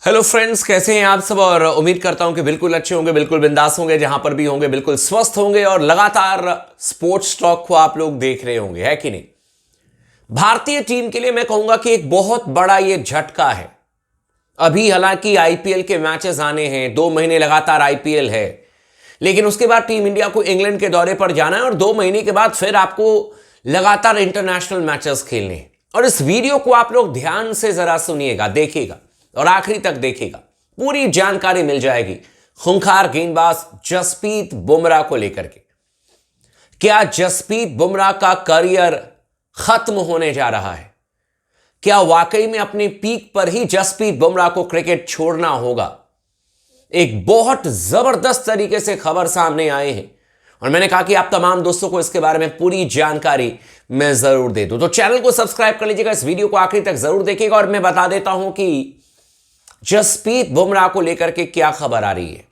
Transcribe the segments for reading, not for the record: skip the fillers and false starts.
Hello friends, कैसे हैं आप सब। और उम्मीद करता हूं कि बिल्कुल अच्छे होंगे, बिल्कुल बिंदास होंगे, जहां पर भी होंगे बिल्कुल स्वस्थ होंगे और लगातार स्पोर्ट्स टॉक को आप लोग देख रहे होंगे, है कि नहीं। भारतीय टीम के लिए मैं कहूंगा कि एक बहुत बड़ा ये झटका है। अभी हालांकि आईपीएल के मैचेस आने हैं, 2 महीने लगातार आईपीएल है, लेकिन उसके बाद टीम इंडिया को इंग्लैंड के दौरे पर जाना है और 2 महीने के बाद फिर आपको लगातार इंटरनेशनल मैचेस खेलने हैं। और इस वीडियो को आप लोग ध्यान से जरा सुनिएगा, देखिएगा और आखिरी तक देखिएगा, पूरी जानकारी मिल जाएगी खूंखार गेंदबाज जसप्रीत बुमराह को लेकर के। क्या जसप्रीत बुमराह का करियर खत्म होने जा रहा है? क्या वाकई में अपनी पीक पर ही जसप्रीत बुमराह को क्रिकेट छोड़ना होगा? एक बहुत जबरदस्त तरीके से खबर सामने आए हैं और मैंने कहा कि आप तमाम दोस्तों को इसके बारे में पूरी जानकारी मैं जरूर दे दूं। तो चैनल को सब्सक्राइब कर लीजिएगा, इस वीडियो को आखिरी तक जरूर देखिएगा और मैं बता देता हूं कि जसप्रीत बुमराह को लेकर के क्या खबर आ रही है।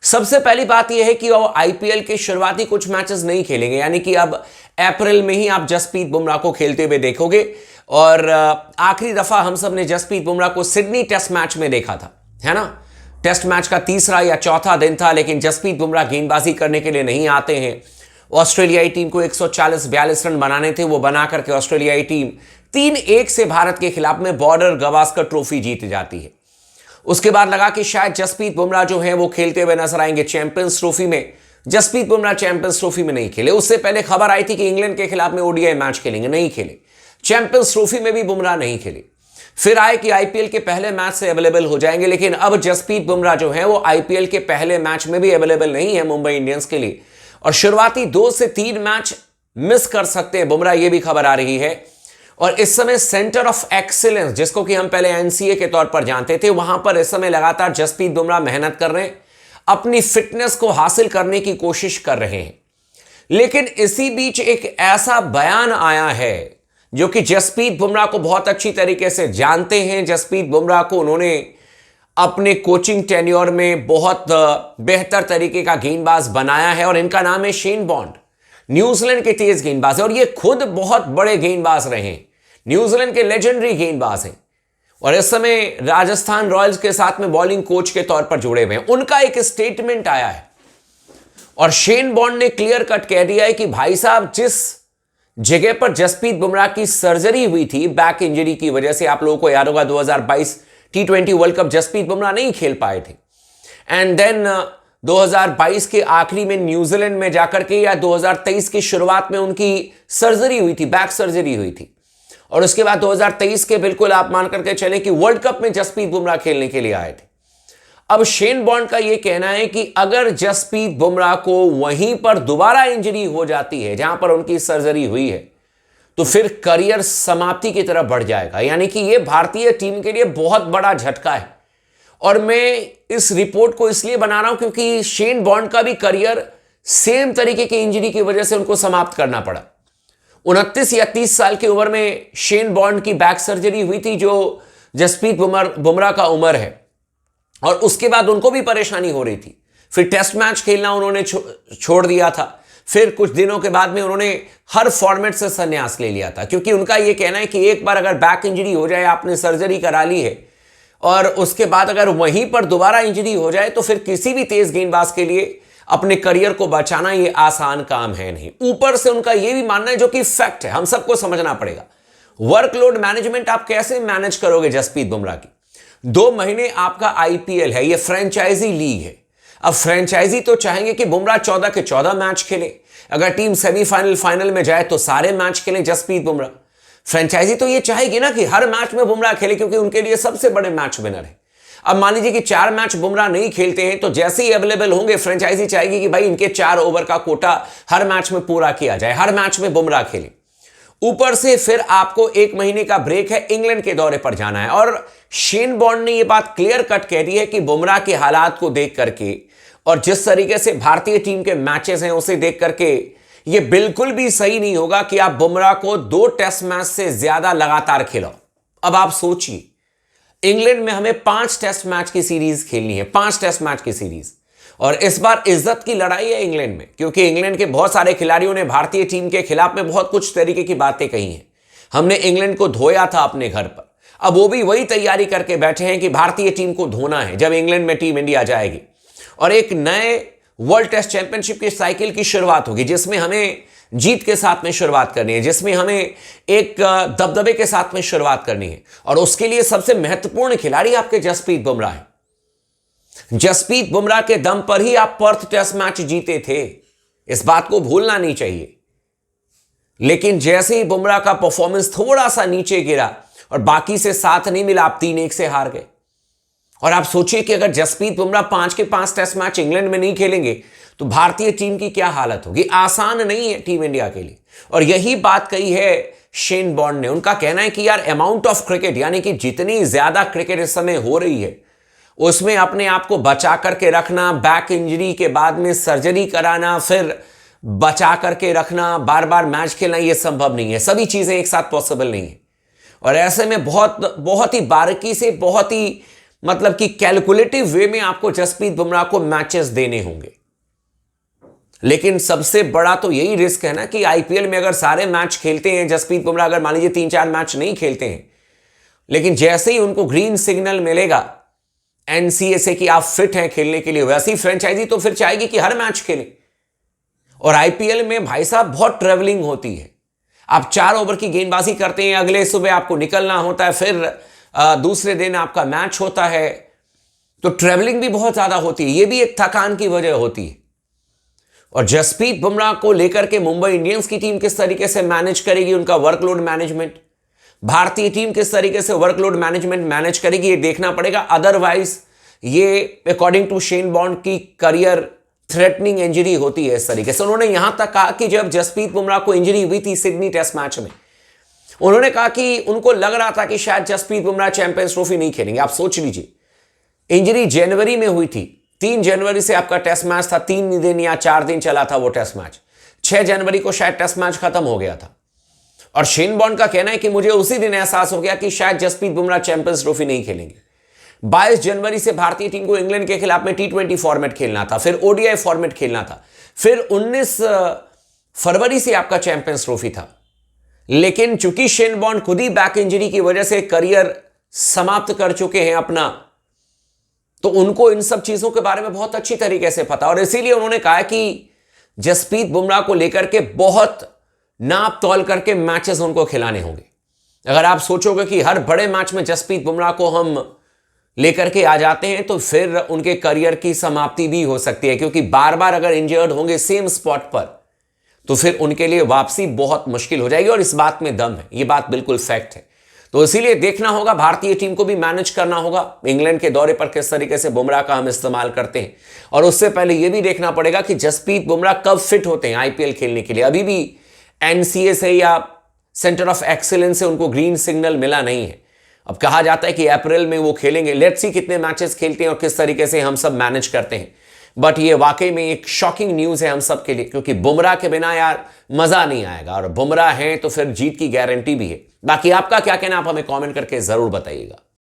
सबसे पहली बात यह है कि वो आईपीएल के शुरुआती कुछ मैचेस नहीं खेलेंगे, यानी कि अब अप्रैल में ही आप जसप्रीत बुमराह को खेलते हुए देखोगे। और आखिरी दफा हम सब ने जसप्रीत बुमराह को सिडनी टेस्ट मैच में देखा था, है ना। टेस्ट मैच का तीसरा या चौथा दिन था, लेकिन जसप्रीत बुमराह गेंदबाजी करने के लिए नहीं आते हैं। ऑस्ट्रेलियाई टीम को 140-42 रन बनाने थे, वो बना करके ऑस्ट्रेलियाई टीम 3-1 से भारत के खिलाफ में बॉर्डर गवास्कर ट्रॉफी जीत जाती है। उसके बाद लगा कि शायद जसप्रीत बुमराह जो है वो खेलते हुए नजर आएंगे चैंपियंस ट्रॉफी में। जसप्रीत बुमराह चैंपियंस ट्रॉफी में नहीं खेले। उससे पहले खबर आई थी कि इंग्लैंड के खिलाफ में ओडीआई मैच खेलेंगे, नहीं खेले। चैंपियंस ट्रॉफी में भी बुमराह नहीं खेले। फिर आए कि आईपीएल के पहले मैच से अवेलेबल हो जाएंगे, लेकिन अब जसप्रीत बुमराह जो है वो आईपीएल के पहले मैच में भी अवेलेबल नहीं है मुंबई इंडियंस के लिए, और शुरुआती 2 से 3 मैच मिस कर सकते हैं बुमराह, ये भी खबर आ रही है। और इस समय सेंटर ऑफ एक्सीलेंस, जिसको कि हम पहले एनसीए के तौर पर जानते थे, वहां पर इस समय लगातार जसप्रीत बुमराह मेहनत कर रहे हैं, अपनी फिटनेस को हासिल करने की कोशिश कर रहे हैं। लेकिन इसी बीच एक ऐसा बयान आया है जो कि जसप्रीत बुमराह को बहुत अच्छी तरीके से जानते हैं। जसप्रीत बुमराह को उन्होंने अपने कोचिंग टेन्योर में बहुत बेहतर तरीके का गेंदबाज बनाया है और इनका नाम है शेन बॉन्ड। न्यूजीलैंड के तेज गेंदबाज है और ये खुद बहुत बड़े गेंदबाज रहे हैं, न्यूजीलैंड के लेजेंडरी गेंदबाज हैं और इस समय राजस्थान रॉयल्स के साथ में बॉलिंग कोच के तौर पर जुड़े हुए हैं। उनका एक स्टेटमेंट आया है और शेन बॉन्ड ने क्लियर कट कह दिया है कि भाई साहब, जिस जगह पर जसप्रीत बुमराह की सर्जरी हुई थी बैक इंजरी की वजह से, आप लोगों को याद होगा 2022 T20 world cup Jasprit Bumrah नहीं खेल पाए थे, एंड देन 2022 के आखिरी में न्यूजीलैंड में जाकर के या 2023 की शुरुआत में उनकी सर्जरी हुई थी, बैक सर्जरी हुई थी। और उसके बाद 2023 के बिल्कुल आप मान करके चलें कि वर्ल्ड कप में जसप्रीत बुमराह खेलने के लिए आए थे। अब शेन बॉन्ड का यह कहना है कि अगर जसप्रीत बुमराह को वहीं पर दोबारा इंजरी हो जाती है जहां पर उनकी सर्जरी हुई है, तो फिर करियर समाप्ति की तरफ बढ़ जाएगा। यानी कि यह भारतीय टीम के लिए बहुत बड़ा झटका है। और मैं इस रिपोर्ट को इसलिए बना रहा हूं क्योंकि शेन बॉन्ड का भी करियर सेम तरीके की इंजरी की वजह से उनको समाप्त करना पड़ा। 29 या 30 साल की उम्र में शेन बॉन्ड की बैक सर्जरी हुई थी, जो जसप्रीत बुमराह का उम्र है, और उसके बाद उनको भी परेशानी हो रही थी। फिर टेस्ट मैच खेलना उन्होंने छोड़ दिया था। फिर कुछ दिनों के बाद में उन्होंने हर फॉर्मेट से संन्यास ले लिया था, क्योंकि उनका यह कहना है कि एक बार अगर बैक इंजरी हो जाए, आपने सर्जरी करा ली है और उसके बाद अगर वहीं पर दोबारा इंजरी हो जाए, तो फिर किसी भी तेज गेंदबाज के लिए अपने करियर को बचाना ये आसान काम है नहीं। ऊपर से उनका यह भी मानना है, जो कि फैक्ट है, हम सबको समझना पड़ेगा, वर्कलोड मैनेजमेंट आप कैसे मैनेज करोगे जसप्रीत बुमराह की। 2 महीने आपका आईपीएल है, यह फ्रेंचाइजी लीग है। अब फ्रेंचाइजी तो चाहेंगे कि बुमराह 14 के 14 मैच खेले, अगर टीम सेमीफाइनल फाइनल में जाए तो सारे मैच खेले जसप्रीत बुमराह। फ्रेंचाइजी तो यह चाहेगी ना कि हर मैच में बुमराह खेले, क्योंकि उनके लिए सबसे बड़े मैच विनर है। अब मान लीजिए कि 4 मैच बुमराह नहीं खेलते हैं, तो जैसे ही अवेलेबल होंगे फ्रेंचाइजी चाहेगी कि भाई इनके 4 ओवर का कोटा हर मैच में पूरा किया जाए, हर मैच में बुमराह खेले। ऊपर से फिर आपको 1 महीने का ब्रेक है, इंग्लैंड के दौरे पर जाना है। और शेन बॉन्ड ने यह बात क्लियर कट कह दी है कि बुमराह के हालात को देख करके और जिस तरीके से भारतीय टीम के मैचेस हैं उसे देख करके यह बिल्कुल भी सही नहीं होगा कि आप बुमराह को 2 टेस्ट मैच से ज्यादा लगातार खिलाओ। अब आप सोचिए, इंग्लैंड में हमें 5 टेस्ट मैच की सीरीज खेलनी है, 5 टेस्ट मैच की सीरीज, और इस बार इज्जत की लड़ाई है इंग्लैंड में, क्योंकि इंग्लैंड के बहुत सारे खिलाड़ियों ने भारतीय टीम के खिलाफ में बहुत कुछ तरीके की बातें कही हैं। हमने इंग्लैंड को धोया था अपने घर पर, अब वो भी वही तैयारी करके बैठे हैं कि भारतीय टीम को धोना है जब इंग्लैंड में टीम इंडिया जाएगी और एक नए वर्ल्ड टेस्ट चैंपियनशिप की साइकिल की शुरुआत होगी, जिसमें हमें जीत के साथ में शुरुआत करनी है, जिसमें हमें एक दबदबे के साथ में शुरुआत करनी है। और उसके लिए सबसे महत्वपूर्ण खिलाड़ी आपके जसप्रीत बुमराह हैं। जसप्रीत बुमराह के दम पर ही आप पर्थ टेस्ट मैच जीते थे, इस बात को भूलना नहीं चाहिए। लेकिन जैसे ही बुमराह का परफॉर्मेंस थोड़ा सा नीचे गिरा और बाकी से साथ नहीं मिला, आप 3-1 से हार गए। और आप सोचिए कि अगर जसप्रीत बुमराह 5 के 5 टेस्ट मैच इंग्लैंड में नहीं खेलेंगे तो भारतीय टीम की क्या हालत होगी। आसान नहीं है टीम इंडिया के लिए। और यही बात कही है शेन बॉर्न ने। उनका कहना है कि यार अमाउंट ऑफ क्रिकेट, यानी कि जितनी ज्यादा क्रिकेट इस समय हो रही है उसमें अपने आप को बचा करके रखना, बैक इंजरी के बाद में सर्जरी कराना, फिर बचा करके रखना, बार बार मैच खेलना, यह संभव नहीं है। सभी चीजें एक साथ पॉसिबल नहीं है। और ऐसे में बहुत ही बारीकी से, बहुत ही मतलब कि कैलकुलेटिव वे में आपको जसप्रीत बुमराह को मैचेस देने होंगे। लेकिन सबसे बड़ा तो यही रिस्क है ना कि आईपीएल में अगर सारे मैच खेलते हैं जसप्रीत बुमराह, अगर मान लीजिए 3-4 मैच नहीं खेलते हैं, लेकिन जैसे ही उनको ग्रीन सिग्नल मिलेगा एनसीए से कि आप फिट हैं खेलने के लिए, वैसे ही फ्रेंचाइजी तो फिर चाहेगी कि हर मैच खेलें। और आईपीएल में भाई साहब बहुत ट्रेवलिंग होती है। आप 4 ओवर की गेंदबाजी करते हैं, अगले सुबह आपको निकलना होता है, फिर दूसरे दिन आपका मैच होता है, तो ट्रेवलिंग भी बहुत ज्यादा होती है। यह भी एक थकान की वजह होती है। और जसप्रीत बुमराह को लेकर के मुंबई इंडियंस की टीम किस तरीके से मैनेज करेगी, उनका वर्कलोड मैनेजमेंट, भारतीय टीम किस तरीके से वर्कलोड मैनेजमेंट मैनेज करेगी, ये देखना पड़ेगा। अदरवाइज ये अकॉर्डिंग टू शेन बॉर्न की करियर थ्रेटनिंग इंजरी होती है इस तरीके से। उन्होंने यहां तक कहा कि जब जसप्रीत बुमराह को इंजरी हुई थी सिडनी टेस्ट मैच में, उन्होंने कहा कि उनको लग रहा था कि शायद जसप्रीत बुमराह चैंपियंस ट्रॉफी नहीं खेलेंगे। आप सोच लीजिए, इंजरी जनवरी में हुई थी, 3 जनवरी से आपका टेस्ट मैच था, 3 दिन या 4 दिन चला था वो टेस्ट मैच, 6 जनवरी को शायद टेस्ट मैच खत्म हो गया था। और शेन बॉर्न का कहना है कि मुझे उसी दिन एहसास हो गया कि शायद जसप्रीत बुमराह चैंपियंस ट्रॉफी नहीं खेलेंगे। 22 जनवरी से भारतीय टीम को इंग्लैंड के खिलाफ में T20 फॉर्मेट खेलना था, फिर ओडीआई फॉर्मेट खेलना था, फिर 19 फरवरी से आपका चैंपियंस ट्रॉफी था। लेकिन चूंकि शेन बॉर्न खुद ही बैक इंजरी की वजह से करियर समाप्त कर चुके हैं अपना, तो उनको इन सब चीजों के बारे में बहुत अच्छी तरीके से पता। और इसीलिए उन्होंने कहा कि जसप्रीत बुमराह को लेकर के बहुत नाप तौल करके मैचेस उनको खिलाने होंगे। अगर आप सोचोगे कि हर बड़े मैच में जसप्रीत बुमराह को हम लेकर के आ जाते हैं तो फिर उनके करियर की समाप्ति भी हो सकती है, क्योंकि बार बार अगर इंजर्ड होंगे सेम स्पॉट पर तो फिर उनके लिए वापसी बहुत मुश्किल हो जाएगी। और इस बात में दम है, यह बात बिल्कुल फैक्ट है। तो इसीलिए देखना होगा, भारतीय टीम को भी मैनेज करना होगा इंग्लैंड के दौरे पर किस तरीके से बुमराह का हम इस्तेमाल करते हैं। और उससे पहले यह भी देखना पड़ेगा कि जसप्रीत बुमराह कब फिट होते हैं आईपीएल खेलने के लिए। अभी भी एनसीए से या सेंटर ऑफ एक्सीलेंस से उनको ग्रीन सिग्नल मिला नहीं है। अब कहा जाता है कि अप्रैल में वो खेलेंगे। लेट्स सी कितने मैचेस खेलते हैं और किस तरीके से हम सब मैनेज करते हैं। बट ये वाकई में एक शॉकिंग न्यूज है हम सब के लिए, क्योंकि बुमराह के बिना यार मजा नहीं आएगा, और बुमराह हैं तो फिर जीत की गारंटी भी है। बाकी आपका क्या कहना, आप हमें कमेंट करके जरूर बताइएगा।